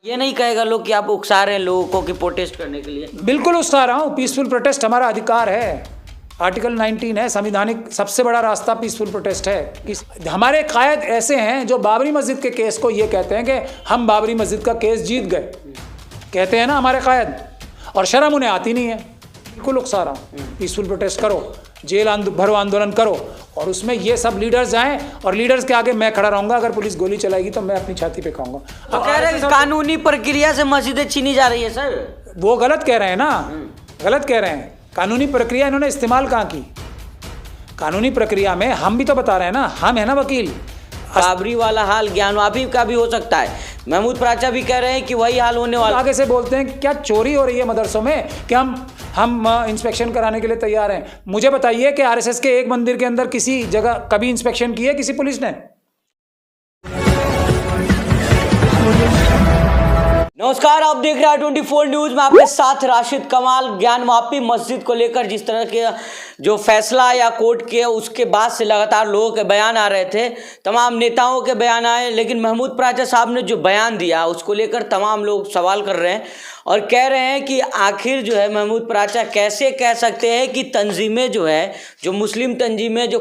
ये नहीं कहेगा लोग कि आप उकसा रहे हैं लोगों को कि प्रोटेस्ट करने के लिए। बिल्कुल उकसा रहा हूँ। पीसफुल प्रोटेस्ट हमारा अधिकार है, आर्टिकल 19 है, संविधानिक सबसे बड़ा रास्ता पीसफुल प्रोटेस्ट है। हमारे कायद ऐसे हैं जो बाबरी मस्जिद के केस को ये कहते हैं कि हम बाबरी मस्जिद का केस जीत गए, कहते हैं ना हमारे कायद, और शर्म उन्हें आती नहीं है। बिल्कुल उकसा रहा हूँ, पीसफुल प्रोटेस्ट करो, जेल भरो आंदोलन करो, और उसमें ये सब लीडर्स आए, और लीडर्स के आगे मैं खड़ा रहूंगा। अगर पुलिस गोली चलाएगी तो मैं अपनी छाती पे खाऊंगा। तो कह रहे हैं कानूनी प्रक्रिया से मस्जिदें छीनी जा रही है सर। वो गलत कह रहे हैं ना, गलत कह रहे हैं। कानूनी प्रक्रिया इन्होंने इस्तेमाल कहाँ की? कानूनी प्रक्रिया में हम भी तो बता रहे हैं ना, हम है ना वकील। बाबरी वाला हाल ज्ञानवापी का भी हो सकता है। महमूद प्राचा भी कह रहे हैं कि वही हाल होने वाला। आगे से बोलते हैं क्या चोरी हो रही है मदरसों में, कि हम इंस्पेक्शन कराने के लिए तैयार हैं। मुझे बताइए कि आरएसएस के एक मंदिर के अंदर किसी जगह कभी इंस्पेक्शन की है किसी पुलिस ने? नमस्कार, आप देख रहे हैं 24 न्यूज में, आपके साथ राशिद कमाल। ज्ञानवापी मस्जिद को लेकर जिस तरह के जो फैसला या कोर्ट के उसके बाद से लगातार लोगों के बयान आ रहे थे, तमाम नेताओं के बयान आए, लेकिन महमूद प्राचा साहब ने जो बयान दिया उसको लेकर तमाम लोग सवाल कर रहे हैं और कह रहे हैं कि आखिर जो है महमूद प्राचा कैसे कह सकते हैं कि तंजीमें जो है, जो मुस्लिम तंजीमें जो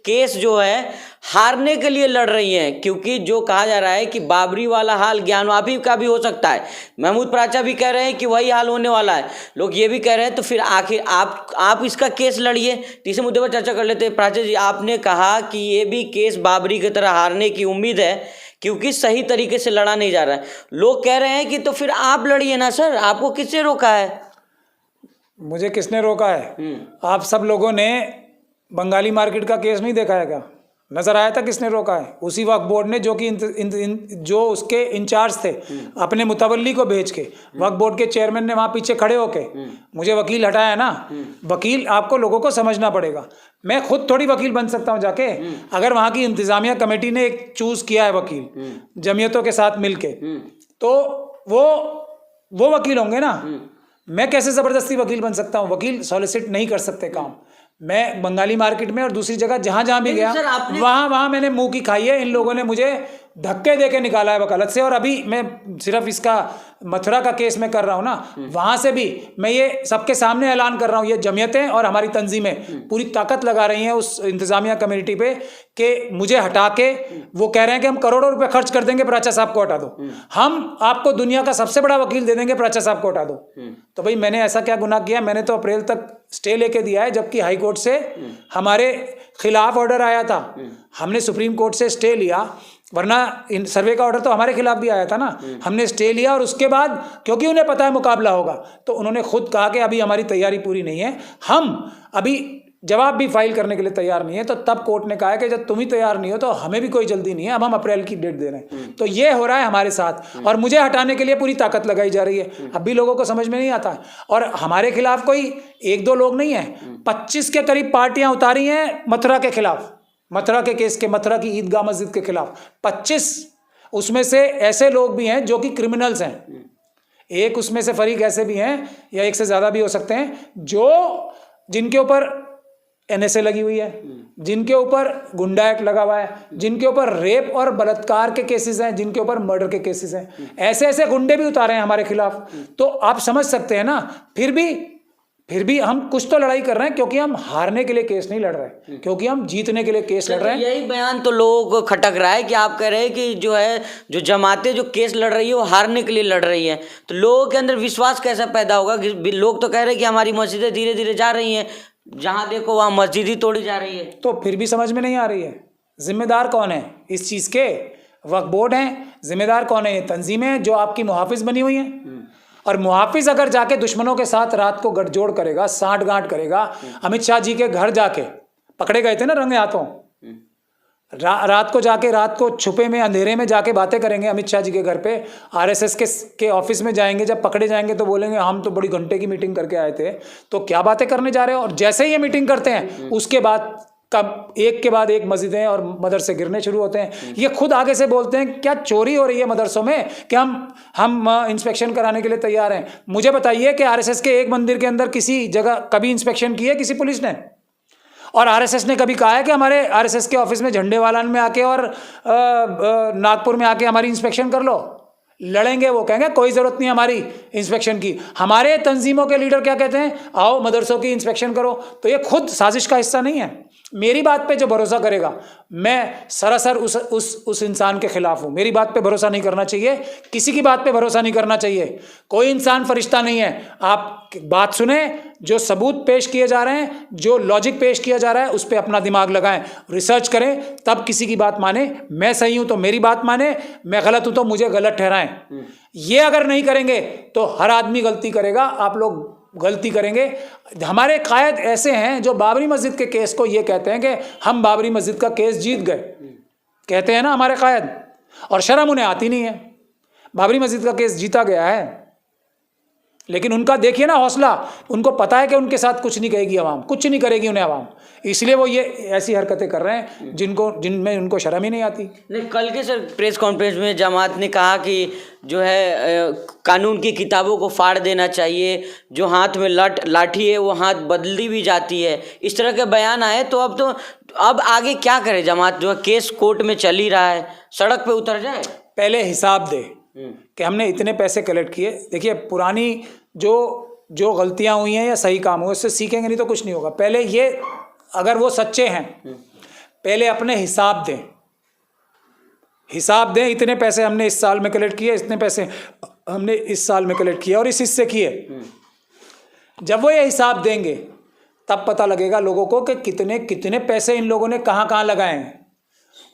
केस जो है हारने के लिए लड़ रही हैं, क्योंकि जो कहा जा रहा है कि बाबरी वाला हाल ज्ञानवापी का भी हो सकता है। महमूद प्राचा भी कह रहे हैं कि वही हाल होने वाला है। लोग ये भी कह रहे हैं तो फिर आखिर आप इसका केस लड़िए। तीसरे मुद्दे पर चर्चा कर लेते हैं। प्राचा जी, आपने कहा कि ये भी केस बाबरी की तरह हारने की उम्मीद है क्योंकि सही तरीके से लड़ा नहीं जा रहा है। लोग कह रहे हैं कि तो फिर आप लड़िए ना सर, आपको किसने रोका है? मुझे किसने रोका है? आप सब लोगों ने बंगाली मार्केट का केस नहीं देखा है क्या? नजर आया था किसने रोका है? उसी वक्फ बोर्ड ने, जो कि जो उसके इंचार्ज थे, अपने मुतवल्ली को भेज के, वक्फ बोर्ड के चेयरमैन ने वहां पीछे खड़े होके मुझे वकील हटाया ना। वकील आपको लोगों को समझना पड़ेगा। मैं खुद थोड़ी वकील बन सकता हूं जाके। अगर वहां की इंतजामिया कमेटी ने एक चूज किया है वकील जमीयतों के साथ मिलके, तो वो वकील होंगे ना। मैं कैसे जबरदस्ती वकील बन सकता हूँ? वकील सॉलिसिट नहीं कर सकते काम। मैं बंगाली मार्केट में और दूसरी जगह जहां भी गया वहां मैंने मुंह की खाई है। इन लोगों ने मुझे धक्के देके निकाला है वकालत से। और अभी मैं सिर्फ इसका मथुरा का केस में कर रहा हूं ना, वहां से भी मैं ये सबके सामने ऐलान कर रहा हूं, ये जमीयतें और हमारी तंजीमें पूरी ताकत लगा रही हैं उस इंतजामिया कमेटी पे कि मुझे हटा के, वो कह रहे हैं कि हम करोड़ों रुपए खर्च कर देंगे, प्राचा साहब को हटा दो, हम आपको दुनिया का सबसे बड़ा वकील दे देंगे, प्राचा साहब को हटा दो। तो भाई मैंने ऐसा क्या गुनाह किया? मैंने तो अप्रैल तक स्टे लेके दिया है, जबकि हाई कोर्ट से हमारे खिलाफ ऑर्डर आया था। हमने सुप्रीम कोर्ट से स्टे लिया, वरना इन सर्वे का ऑर्डर तो हमारे खिलाफ भी आया था ना। हमने स्टे लिया और उसके बाद क्योंकि उन्हें पता है मुकाबला होगा, तो उन्होंने खुद कहा कि अभी हमारी तैयारी पूरी नहीं है, हम अभी जवाब भी फाइल करने के लिए तैयार नहीं है। तो तब कोर्ट ने कहा है कि जब तुम ही तैयार नहीं हो तो हमें भी कोई जल्दी नहीं है, अब हम अप्रैल की डेट दे रहे हैं। तो ये हो रहा है हमारे साथ, और मुझे हटाने के लिए पूरी ताकत लगाई जा रही है। अब भी लोगों को समझ में नहीं आता। और हमारे खिलाफ कोई एक दो लोग नहीं है, 25 के करीब पार्टियां उतारी हैं मथुरा के खिलाफ, मथुरा के केस के, मथुरा की ईदगाह मस्जिद के खिलाफ 25। उसमें से ऐसे लोग भी हैं जो कि क्रिमिनल्स हैं। एक उसमें से फरीक ऐसे भी हैं, या एक से ज्यादा भी हो सकते हैं, जिनके ऊपर एनएसए लगी हुई है, जिनके ऊपर गुंडा एक्ट लगा हुआ है, जिनके ऊपर रेप और बलात्कार के केसेस हैं, जिनके ऊपर मर्डर के केसेस हैं। ऐसे ऐसे गुंडे भी उतारे हैं हमारे खिलाफ। तो आप समझ सकते हैं ना। फिर भी हम कुछ तो लड़ाई कर रहे हैं, क्योंकि हम हारने के लिए केस नहीं लड़ रहे, क्योंकि हम जीतने के लिए केस लड़ रहे हैं। यही बयान तो लोगों को खटक रहा है कि आप कह रहे हैं कि जो जमातें जो केस लड़ रही है वो हारने के लिए लड़ रही है। तो लोगों के अंदर विश्वास कैसा पैदा होगा? लोग तो कह रहे हैं कि हमारी मस्जिदें धीरे धीरे जा रही हैं, जहां देखो वहां मस्जिद ही तोड़ी जा रही है। तो फिर भी समझ में नहीं आ रही है, जिम्मेदार कौन है इस चीज के? वक्फ बोर्ड है। जिम्मेदार कौन है? ये तंजीमें हैं जो आपकी मुहाफिज बनी हुई हैं। और मुहाफिज अगर जाके दुश्मनों के साथ रात को गठजोड़ करेगा, साठ गांठ करेगा, अमित शाह जी के घर जाके पकड़े गए थे ना रंगे हाथों, रात को छुपे में अंधेरे में जाके बातें करेंगे अमित शाह जी के घर पे। आरएसएस के ऑफिस में जाएंगे, जब पकड़े जाएंगे तो बोलेंगे हम तो बड़ी घंटे की मीटिंग करके आए थे। तो क्या बातें करने जा रहे हो? और जैसे ही ये मीटिंग करते हैं उसके बाद कब एक के बाद एक मस्जिदें और मदरसे गिरने शुरू होते हैं। ये खुद आगे से बोलते हैं क्या चोरी हो रही है मदरसों में, कि हम इंस्पेक्शन कराने के लिए तैयार हैं। मुझे बताइए कि आरएसएस के एक मंदिर के अंदर किसी जगह कभी इंस्पेक्शन की है किसी पुलिस ने? और आरएसएस ने कभी कहा है कि हमारे आरएसएस के ऑफिस में झंडेवालान में आके और नागपुर में आके हमारी इंस्पेक्शन कर लो? लड़ेंगे, वो कहेंगे कोई ज़रूरत नहीं हमारी इंस्पेक्शन की। हमारे तंजीमों के लीडर क्या कहते हैं, आओ मदरसों की इंस्पेक्शन करो। तो ये खुद साजिश का हिस्सा नहीं है। मेरी बात पे जो भरोसा करेगा, मैं सरासर उस इंसान के खिलाफ हूँ। मेरी बात पे भरोसा नहीं करना चाहिए, किसी की बात पे भरोसा नहीं करना चाहिए। कोई इंसान फरिश्ता नहीं है। आप बात सुने, जो सबूत पेश किए जा रहे हैं, जो लॉजिक पेश किया जा रहा है, उस पर अपना दिमाग लगाएं, रिसर्च करें, तब किसी की बात माने। मैं सही हूं तो मेरी बात माने, मैं गलत हूं तो मुझे गलत ठहराएं। ये अगर नहीं करेंगे तो हर आदमी गलती करेगा, आप लोग गलती करेंगे। हमारे कायद ऐसे हैं जो बाबरी मस्जिद के केस को ये कहते हैं कि हम बाबरी मस्जिद का केस जीत गए, कहते हैं ना हमारे कायद, और शर्म उन्हें आती नहीं है। बाबरी मस्जिद का केस जीता गया है, लेकिन उनका देखिए ना हौसला, उनको पता है कि उनके साथ कुछ नहीं कहेगी आवाम, कुछ नहीं करेगी उन्हें आवाम, इसलिए वो ये ऐसी हरकतें कर रहे हैं जिनमें उनको शर्म ही नहीं आती। नहीं, कल के सर प्रेस कॉन्फ्रेंस में जमात ने कहा कि जो है कानून की किताबों को फाड़ देना चाहिए, जो हाथ में लाठी है वो हाथ बदली भी जाती है, इस तरह के बयान आए। तो अब आगे क्या करे जमात, जो है केस कोर्ट में चल ही रहा है, सड़क पे उतर जाए? पहले हिसाब दे कि हमने इतने पैसे कलेक्ट किए। देखिए, पुरानी जो गलतियां हुई हैं या सही काम हुए, उससे सीखेंगे, नहीं तो कुछ नहीं होगा। पहले ये, अगर वो सच्चे हैं, पहले अपने हिसाब दें, इतने पैसे हमने इस साल में कलेक्ट किए, इतने पैसे हमने इस साल में कलेक्ट किए और इस हिस्से किए। जब वो ये हिसाब देंगे तब पता लगेगा लोगों को कि कितने पैसे इन लोगों ने कहाँ लगाए हैं,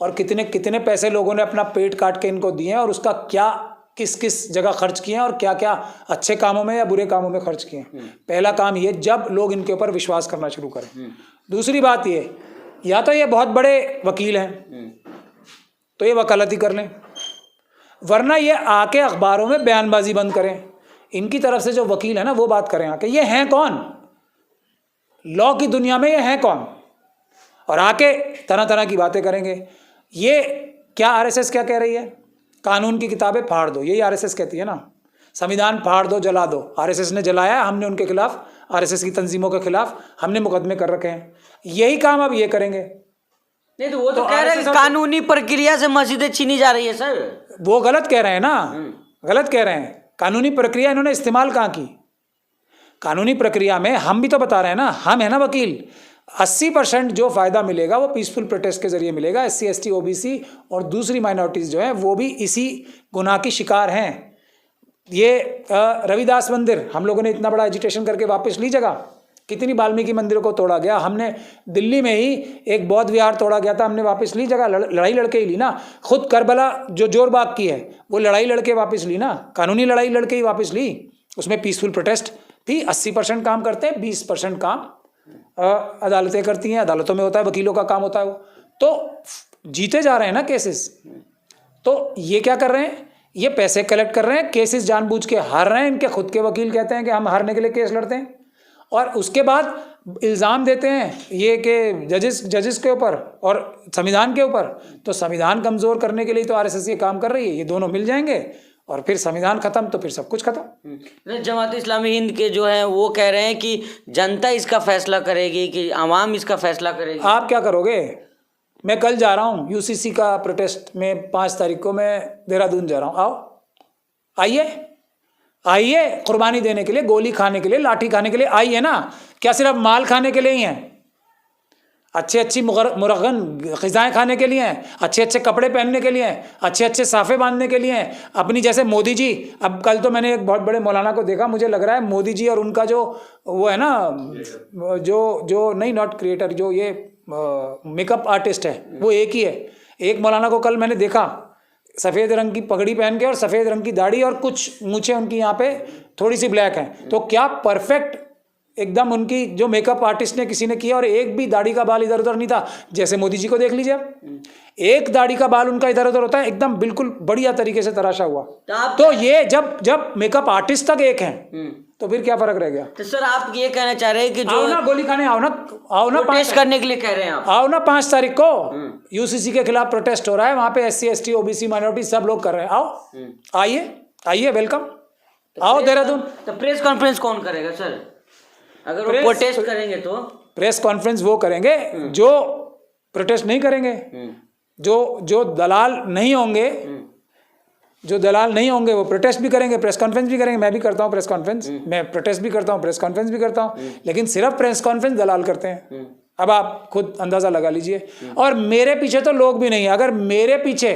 और कितने पैसे लोगों ने अपना पेट काट के इनको दिए हैं, और उसका क्या किस जगह खर्च किए हैं, और क्या अच्छे कामों में या बुरे कामों में खर्च किए हैं। पहला काम ये, जब लोग इनके ऊपर विश्वास करना शुरू करें। दूसरी बात ये, या तो ये बहुत बड़े वकील हैं तो ये वकालती कर लें, वरना ये आके अखबारों में बयानबाजी बंद करें। इनकी तरफ से जो वकील है ना, वो बात करें आके, ये हैं कौन, लॉ की दुनिया में ये हैं कौन, और आके तरह की बातें करेंगे। ये क्या आरएसएस क्या कह रही है, कानून की किताबें फाड़ दो, यही आरएसएस कहती है ना, संविधान फाड़ दो, जला दो। आरएसएस ने जलाया, हमने उनके खिलाफ, आरएसएस की तंजीमों के खिलाफ हमने मुकदमे कर रखे हैं। यही काम अब ये करेंगे। नहीं तो वो तो कह रहे हैं कानूनी प्रक्रिया से मस्जिदें छीनी जा रही है सर। वो गलत कह रहे हैं ना, गलत कह रहे हैं। कानूनी प्रक्रिया इन्होंने इस्तेमाल कहाँ की? कानूनी प्रक्रिया में हम भी तो बता रहे हैं ना, हम है ना वकील, 80% जो फ़ायदा मिलेगा वो पीसफुल प्रोटेस्ट के जरिए मिलेगा। SC ST OBC और दूसरी माइनॉरिटीज़ जो हैं वो भी इसी गुनाह की शिकार हैं। ये रविदास मंदिर हम लोगों ने इतना बड़ा एजिटेशन करके वापस ली जगह, कितनी वाल्मीकि मंदिरों को तोड़ा गया, हमने दिल्ली में ही एक बौद्ध विहार तोड़ा गया था, हमने वापस ली जगह, लड़ाई लड़के ही ली ना। खुद करबला जो जोरबाग की है वो लड़ाई लड़के वापस ली ना, कानूनी लड़ाई लड़के ही वापस ली। उसमें पीसफुल प्रोटेस्ट थी। 80% काम करते हैं, 20% काम अदालतें करती हैं, अदालतों में होता है, वकीलों का काम होता है। वो तो जीते जा रहे हैं ना केसेस। तो ये क्या कर रहे हैं, ये पैसे कलेक्ट कर रहे हैं, केसेस जानबूझ के हार रहे हैं। इनके खुद के वकील कहते हैं कि हम हारने के लिए केस लड़ते हैं, और उसके बाद इल्ज़ाम देते हैं ये कि जजेस के ऊपर और संविधान के ऊपर। तो संविधान कमज़ोर करने के लिए तो आरएसएस ये काम कर रही है। ये दोनों मिल जाएंगे और फिर संविधान खत्म तो फिर सब कुछ खत्म। जमात इस्लामी हिंद के जो हैं वो कह रहे हैं कि जनता इसका फैसला करेगी, कि आवाम इसका फैसला करेगी। आप क्या करोगे? मैं कल जा रहा हूँ UCC का प्रोटेस्ट में, 5 तारीख को मैं देहरादून जा रहा हूँ। आओ, आइए कुर्बानी देने के लिए, गोली खाने के लिए, लाठी खाने के लिए आइए ना। क्या सिर्फ माल खाने के लिए ही हैं? अच्छी मुरगन ग़िज़ाएँ खाने के लिए हैं, अच्छे कपड़े पहनने के लिए हैं, अच्छे साफ़े बांधने के लिए हैं। अपनी जैसे मोदी जी, अब कल तो मैंने एक बहुत बड़े मौलाना को देखा, मुझे लग रहा है मोदी जी और उनका जो वो है ना, जो नहीं, नॉट क्रिएटर, जो ये मेकअप आर्टिस्ट है, वो एक ही है। एक मौलाना को कल मैंने देखा, सफ़ेद रंग की पगड़ी पहन के और सफ़ेद रंग की दाढ़ी, और कुछ मूछें उनकी यहाँ पे थोड़ी सी ब्लैक हैं। तो क्या परफेक्ट एकदम उनकी जो मेकअप आर्टिस्ट ने किसी ने किया, और एक भी दाढ़ी का बाल इधर उधर नहीं था। जैसे मोदी जी को देख लीजिए, एक दाढ़ी का बाल उनका इधर उधर होता है, एकदम बिल्कुल बढ़िया तरीके से तराशा हुआ। तो ये जब मेकअप आर्टिस्ट तक एक हैं तो फिर क्या फर्क रह गया? तो सर आप ये कहना चाह रहे हैं कि जो ना गोली खाने आओ ना प्रोटेस्ट करने के लिए कह रहे हैं आप, आओ ना 5 तारीख को UCC के खिलाफ प्रोटेस्ट हो रहा है, वहां पे SC ST OBC माइनॉरिटी सब लोग कर रहे हैं। आओ, आइए, वेलकम। आओ देहरादून। तो प्रेस कॉन्फ्रेंस कौन करेगा सर, अगर वो प्रोटेस्ट करेंगे? तो प्रेस कॉन्फ्रेंस वो करेंगे जो प्रोटेस्ट नहीं करेंगे, जो दलाल नहीं होंगे, जो दलाल नहीं होंगे वो प्रोटेस्ट भी करेंगे, प्रेस कॉन्फ्रेंस भी करेंगे। मैं भी करता हूँ प्रेस कॉन्फ्रेंस, मैं प्रोटेस्ट भी करता हूँ, प्रेस कॉन्फ्रेंस भी करता हूँ, लेकिन सिर्फ प्रेस कॉन्फ्रेंस दलाल करते हैं। अब आप खुद अंदाजा लगा लीजिए। और मेरे पीछे तो लोग भी नहीं है। अगर मेरे पीछे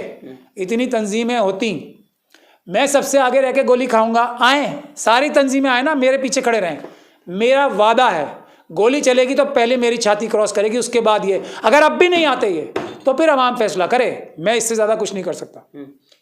इतनी तंजीमें होती, मैं सबसे आगे रह के गोली खाऊंगा। आए सारी तंजीमें आए ना, मेरे पीछे खड़े रहें, मेरा वादा है गोली चलेगी तो पहले मेरी छाती क्रॉस करेगी, उसके बाद ये। अगर अब भी नहीं आते ये तो फिर आवाम फैसला करे, मैं इससे ज्यादा कुछ नहीं कर सकता।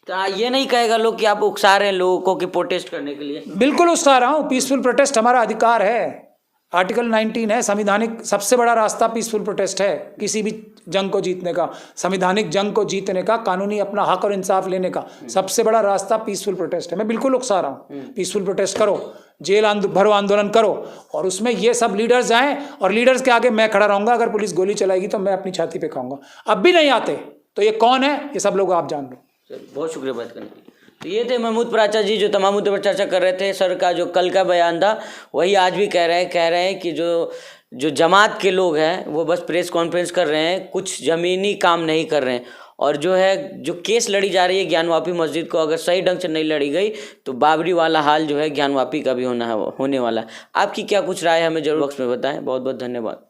तो ये नहीं कहेगा लोग कि आप उकसा रहे हैं लोगों को कि प्रोटेस्ट करने के लिए? बिल्कुल उकसा रहा हूँ। पीसफुल प्रोटेस्ट हमारा अधिकार है, आर्टिकल 19 है, संविधानिक सबसे बड़ा रास्ता पीसफुल प्रोटेस्ट है किसी भी जंग को जीतने का, संविधानिक जंग को जीतने का, कानूनी अपना हक और इंसाफ लेने का सबसे बड़ा रास्ता पीसफुल प्रोटेस्ट है। मैं बिल्कुल उकसा रहा हूँ, पीसफुल प्रोटेस्ट करो, जेल भरो आंदोलन करो, और उसमें ये सब लीडर्स आए और लीडर्स के आगे मैं खड़ा रहूंगा। अगर पुलिस गोली चलाएगी तो मैं अपनी छाती पे खाऊंगा। अब भी नहीं आते तो ये कौन है, ये सब लोग आप जान लो। बहुत शुक्रिया बात करने के लिए। तो ये थे महमूद पराचा जी, जो तमाम मुद्दों पर चर्चा कर रहे थे। सर का जो कल का बयान था वही आज भी कह रहे हैं कि जो जमात के लोग हैं वो बस प्रेस कॉन्फ्रेंस कर रहे हैं, कुछ ज़मीनी काम नहीं कर रहे हैं। और जो केस लड़ी जा रही है ज्ञानवापी मस्जिद को, अगर सही ढंग से नहीं लड़ी गई तो बाबरी वाला हाल जो है ज्ञानवापी का भी होने वाला है। आपकी क्या कुछ राय है, हमें जरूर बॉक्स में बताएं। बहुत बहुत धन्यवाद।